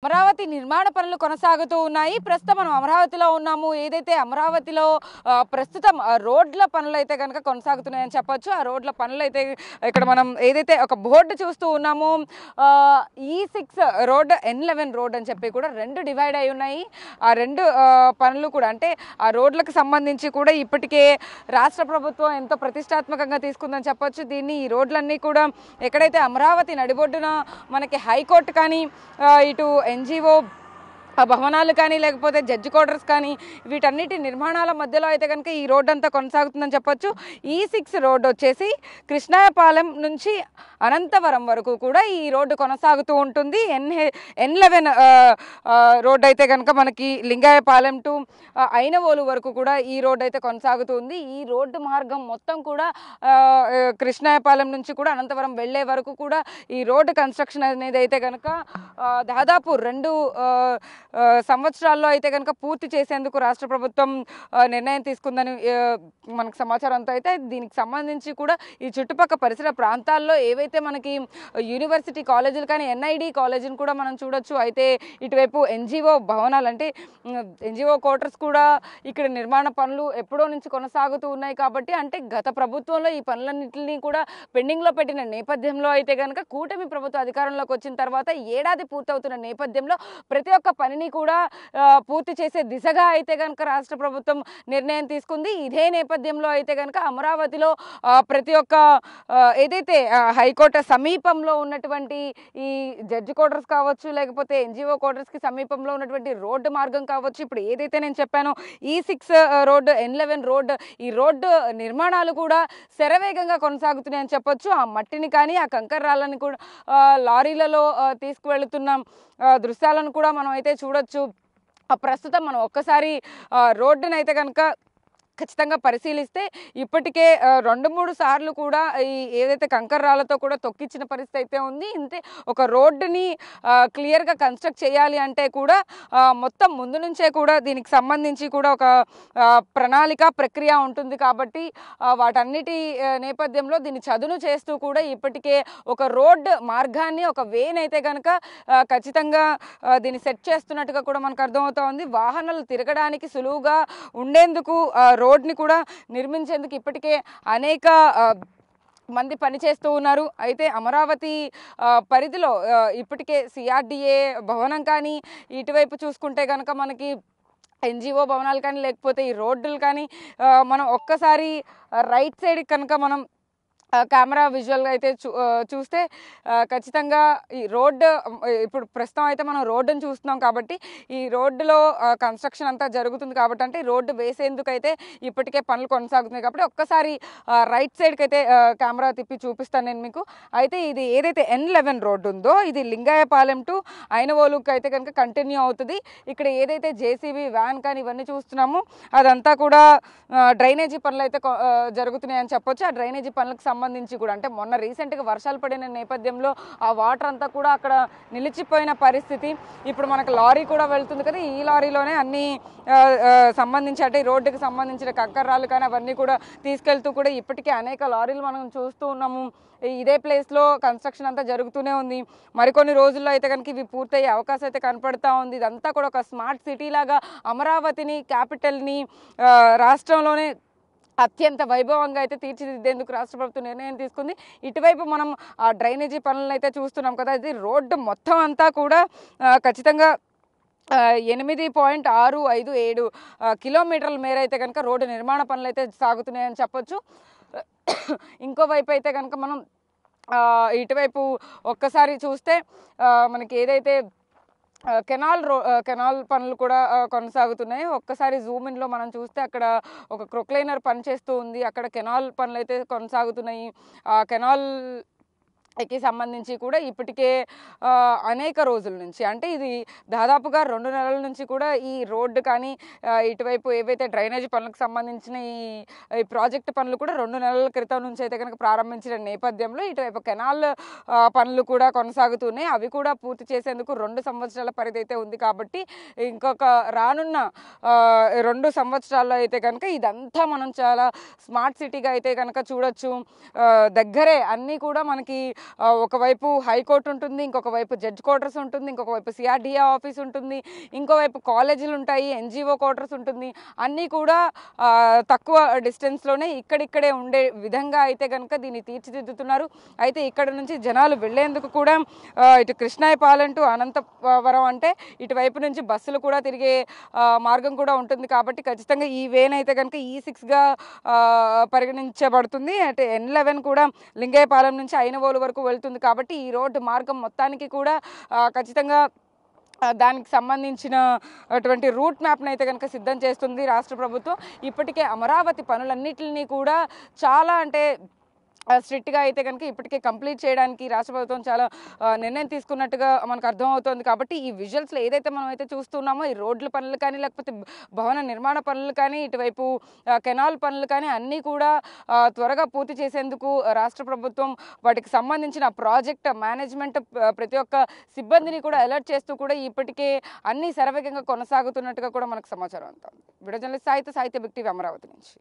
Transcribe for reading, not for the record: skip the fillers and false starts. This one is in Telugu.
అమరావతి నిర్మాణ పనులు కొనసాగుతూ ఉన్నాయి. ప్రస్తుతం మనం అమరావతిలో ఉన్నాము. ఏదైతే అమరావతిలో ప్రస్తుతం రోడ్ల పనులు అయితే కనుక కొనసాగుతున్నాయని చెప్పొచ్చు. ఆ రోడ్ల పనులు అయితే ఇక్కడ మనం ఏదైతే ఒక బోర్డు చూస్తూ ఉన్నామో E6 రోడ్, N11 రోడ్ అని చెప్పి కూడా రెండు డివైడ్ అయి ఉన్నాయి. ఆ రెండు పనులు కూడా అంటే ఆ రోడ్లకు సంబంధించి కూడా ఇప్పటికే రాష్ట్ర ప్రభుత్వం ఎంతో ప్రతిష్టాత్మకంగా తీసుకుందని చెప్పొచ్చు. ఈ రోడ్లన్నీ కూడా ఎక్కడైతే అమరావతి నడిబొడ్డున మనకి హైకోర్టు కానీ ఇటు NGO భవనాలు కానీ లేకపోతే జడ్జి క్వార్టర్స్ కానీ వీటన్నిటి నిర్మాణాల మధ్యలో అయితే కనుక ఈ రోడ్డు అంతా కొనసాగుతుందని చెప్పొచ్చు. E6 రోడ్డు వచ్చేసి కృష్ణాయపాలెం నుంచి అనంతవరం వరకు కూడా ఈ రోడ్డు కొనసాగుతూ ఉంటుంది. N11 రోడ్డు అయితే కనుక మనకి లింగాయపాలెం టు ఐనవోలు వరకు కూడా ఈ రోడ్డు అయితే కొనసాగుతుంది. ఈ రోడ్డు మార్గం మొత్తం కూడా కృష్ణాయపాలెం నుంచి కూడా అనంతవరం వెళ్లే వరకు కూడా ఈ రోడ్డు కన్స్ట్రక్షన్ అనేది అయితే కనుక దాదాపు 2 సంవత్సరాల్లో అయితే కనుక పూర్తి చేసేందుకు రాష్ట్ర ప్రభుత్వం నిర్ణయం తీసుకుందని మనకు సమాచారంతో అయితే దీనికి సంబంధించి కూడా ఈ చుట్టుపక్కల పరిసర ప్రాంతాల్లో ఏవైతే మనకి యూనివర్సిటీ కాలేజీలు కానీ NID కాలేజీని కూడా మనం చూడొచ్చు. అయితే ఇటువైపు NGO భవనాలు అంటే NGO క్వార్టర్స్ కూడా ఇక్కడ నిర్మాణ పనులు ఎప్పుడో నుంచి కొనసాగుతూ ఉన్నాయి. కాబట్టి అంటే గత ప్రభుత్వంలో ఈ పనులన్నింటినీ కూడా పెండింగ్లో పెట్టిన నేపథ్యంలో అయితే కనుక కూటమి ప్రభుత్వం అధికారంలోకి వచ్చిన తర్వాత ఏడాది పూర్తవుతున్న నేపథ్యంలో ప్రతి ఒక్క పనిని కూడా పూర్తి చేసే దిశగా అయితే కనుక రాష్ట్ర ప్రభుత్వం నిర్ణయం తీసుకుంది. ఇదే నేపథ్యంలో అయితే కనుక అమరావతిలో ప్రతి ఒక్క ఏదైతే హైకోర్టు సమీపంలో ఉన్నటువంటి ఈ జడ్జి క్వార్టర్స్ కావచ్చు లేకపోతే NGO క్వార్టర్స్కి సమీపంలో ఉన్నటువంటి రోడ్డు మార్గం కావచ్చు, ఇప్పుడు ఏదైతే నేను చెప్పానో E6 రోడ్డు, N11 రోడ్డు, ఈ రోడ్డు నిర్మాణాలు కూడా శరవేగంగా కొనసాగుతున్నాయని చెప్పొచ్చు. ఆ మట్టిని కానీ ఆ కంకర రాళ్ళని కూడా లారీలలో తీసుకువెళుతున్న దృశ్యాలను కూడా మనం అయితే చూడొచ్చు. ప్రస్తుతం మనం ఒక్కసారి రోడ్డునైతే అయితే కనుక ఖచ్చితంగా పరిశీలిస్తే ఇప్పటికే 2-3 సార్లు కూడా ఈ ఏదైతే కంకర రాళ్లతో కూడా తొక్కించిన పరిస్థితి అయితే ఉంది. అంటే ఒక రోడ్డుని క్లియర్గా కన్స్ట్రక్ట్ చేయాలి అంటే కూడా మొత్తం ముందు నుంచే కూడా దీనికి సంబంధించి కూడా ఒక ప్రణాళిక ప్రక్రియ ఉంటుంది. కాబట్టి వాటన్నిటి నేపథ్యంలో దీన్ని చదును చేస్తూ కూడా ఇప్పటికే ఒక రోడ్ మార్గాన్ని ఒక వేని అయితే కనుక ఖచ్చితంగా దీన్ని సెట్ చేస్తున్నట్టుగా కూడా మనకు అర్థమవుతోంది. వాహనాలు తిరగడానికి సులువుగా ఉండేందుకు రోడ్ని కూడా నిర్మించేందుకు ఇప్పటికే అనేక మంది పనిచేస్తూ ఉన్నారు. అయితే అమరావతి పరిధిలో ఇప్పటికే CRDA భవనం కానీ ఇటువైపు చూసుకుంటే కనుక మనకి NGO భవనాలు కానీ లేకపోతే ఈ రోడ్డులు కానీ మనం ఒక్కసారి రైట్ సైడ్ కనుక మనం కెమెరా విజువల్గా అయితే చూస్తే ఖచ్చితంగా ఈ రోడ్డు ఇప్పుడు ప్రస్తుతం అయితే మనం రోడ్డును చూస్తున్నాం. కాబట్టి ఈ రోడ్డులో కన్స్ట్రక్షన్ అంతా జరుగుతుంది. కాబట్టి అంటే రోడ్డు వేసేందుకు అయితే ఇప్పటికే పనులు కొనసాగుతున్నాయి. కాబట్టి ఒక్కసారి రైట్ సైడ్కి అయితే కెమెరా తిప్పి చూపిస్తాను నేను మీకు. అయితే ఇది ఏదైతే N11 రోడ్డు ఉందో ఇది లింగాయపాలెం టు ఐనవోలుకి అయితే కనుక కంటిన్యూ అవుతుంది. ఇక్కడ ఏదైతే JCB వ్యాన్ కానీ ఇవన్నీ చూస్తున్నామో అదంతా కూడా డ్రైనేజీ పనులు అయితే జరుగుతున్నాయని చెప్పొచ్చు. ఆ డ్రైనేజీ పనులకు సంబంధించి కూడా అంటే మొన్న రీసెంట్గా వర్షాలు పడిన నేపథ్యంలో ఆ వాటర్ అంతా కూడా అక్కడ నిలిచిపోయిన పరిస్థితి. ఇప్పుడు మనకు లారీ కూడా వెళ్తుంది కదా, ఈ లారీలోనే అన్ని సంబంధించి అంటే రోడ్డుకి సంబంధించిన కంకర్రాలు కానీ అవన్నీ కూడా తీసుకెళ్తూ కూడా ఇప్పటికే అనేక లారీలు మనం చూస్తూ ఉన్నాము. ఇదే ప్లేస్లో కన్స్ట్రక్షన్ అంతా జరుగుతూనే ఉంది. మరికొన్ని రోజుల్లో అయితే కనుక ఇవి పూర్తయ్యే అవకాశం అయితే కనపడతా ఉంది. ఇదంతా కూడా ఒక స్మార్ట్ సిటీ లాగా అమరావతిని క్యాపిటల్ని రాష్ట్రంలోనే అత్యంత వైభవంగా అయితే తీర్చిదిద్దేందుకు రాష్ట్ర ప్రభుత్వం నిర్ణయం తీసుకుంది. ఇటువైపు మనం ఆ డ్రైనేజీ పనులను అయితే చూస్తున్నాం కదా, ఇది రోడ్డు మొత్తం అంతా కూడా ఖచ్చితంగా 8.657 కిలోమీటర్ల మేర అయితే కనుక రోడ్డు నిర్మాణ పనులు అయితే సాగుతున్నాయని చెప్పొచ్చు. ఇంకోవైపు అయితే కనుక మనం ఇటువైపు ఒక్కసారి చూస్తే మనకి ఏదైతే కెనాల్ పనులు కూడా కొనసాగుతున్నాయి. ఒక్కసారి జూమ్ ఇన్లో మనం చూస్తే అక్కడ ఒక క్రొక్లైనర్ పనిచేస్తూ ఉంది. అక్కడ కెనాల్ పనులు అయితే కొనసాగుతున్నాయి. కెనాల్ కి సంబంధించి కూడా ఇప్పటికే అనేక రోజుల నుంచి అంటే ఇది దాదాపుగా 2 నెలల నుంచి కూడా ఈ రోడ్డు కానీ ఇటువైపు ఏవైతే డ్రైనేజీ పనులకు సంబంధించిన ఈ ప్రాజెక్టు పనులు కూడా 2 నెలల క్రితం నుంచి అయితే కనుక ప్రారంభించిన నేపథ్యంలో ఇటువైపు కెనాల్ పనులు కూడా కొనసాగుతున్నాయి. అవి కూడా పూర్తి చేసేందుకు 2 సంవత్సరాల పరిధి అయితే ఉంది. కాబట్టి ఇంకొక రానున్న 2 సంవత్సరాల్లో అయితే కనుక ఇదంతా మనం చాలా స్మార్ట్ సిటీగా అయితే కనుక చూడొచ్చు. దగ్గరే అన్నీ కూడా మనకి ఒకవైపు హైకోర్టు ఉంటుంది, ఇంకొక వైపు జడ్జ్ క్వార్టర్స్ ఉంటుంది, ఇంకొక వైపు సిఆర్డిఏ ఆఫీస్ ఉంటుంది, ఇంకోవైపు కాలేజీలు ఉంటాయి, ఎన్జిఓ క్వార్టర్స్ ఉంటుంది. అన్నీ కూడా తక్కువ డిస్టెన్స్లోనే ఇక్కడిక్కడే ఉండే విధంగా అయితే కనుక దీన్ని తీర్చిదిద్దుతున్నారు. అయితే ఇక్కడ నుంచి జనాలు వెళ్లేందుకు కూడా ఇటు కృష్ణాయపాలెం టు అనంతవరం అంటే ఇటువైపు నుంచి బస్సులు కూడా తిరిగే మార్గం కూడా ఉంటుంది. కాబట్టి ఖచ్చితంగా ఈ వేనైతే కనుక E6గా పరిగణించబడుతుంది. అంటే N11 కూడా లింగయ్యపాలెం నుంచి అయినవోలు వరకు వెళ్తుంది. కాబట్టి ఈ రోడ్డు మార్గం మొత్తానికి కూడా ఖచ్చితంగా దానికి సంబంధించిన అటువంటి రూట్ మ్యాప్ని అయితే కనుక సిద్ధం చేస్తుంది రాష్ట్ర ప్రభుత్వం. ఇప్పటికే అమరావతి పనులన్నిటిని కూడా చాలా అంటే స్ట్రిక్ట్గా అయితే కనుక ఇప్పటికే కంప్లీట్ చేయడానికి రాష్ట్ర ప్రభుత్వం చాలా నిర్ణయం తీసుకున్నట్టుగా మనకు అర్థమవుతుంది. కాబట్టి ఈ విజువల్స్లో ఏదైతే మనం అయితే చూస్తున్నామో ఈ రోడ్ల పనులు కానీ లేకపోతే భవన నిర్మాణ పనులు కానీ ఇటువైపు కెనాల్ పనులు కానీ అన్నీ కూడా త్వరగా పూర్తి చేసేందుకు రాష్ట్ర ప్రభుత్వం వాటికి సంబంధించిన ప్రాజెక్ట్ మేనేజ్మెంట్ ప్రతి ఒక్క సిబ్బందిని కూడా అలర్ట్ చేస్తూ కూడా ఇప్పటికే అన్ని శరవేగంగా కొనసాగుతున్నట్టుగా కూడా మనకు సమాచారం అంతా ఉంది. వీడియో జర్నలిస్ట్ సాహిత్య బిగ్ టీవీ అమరావతి నుంచి.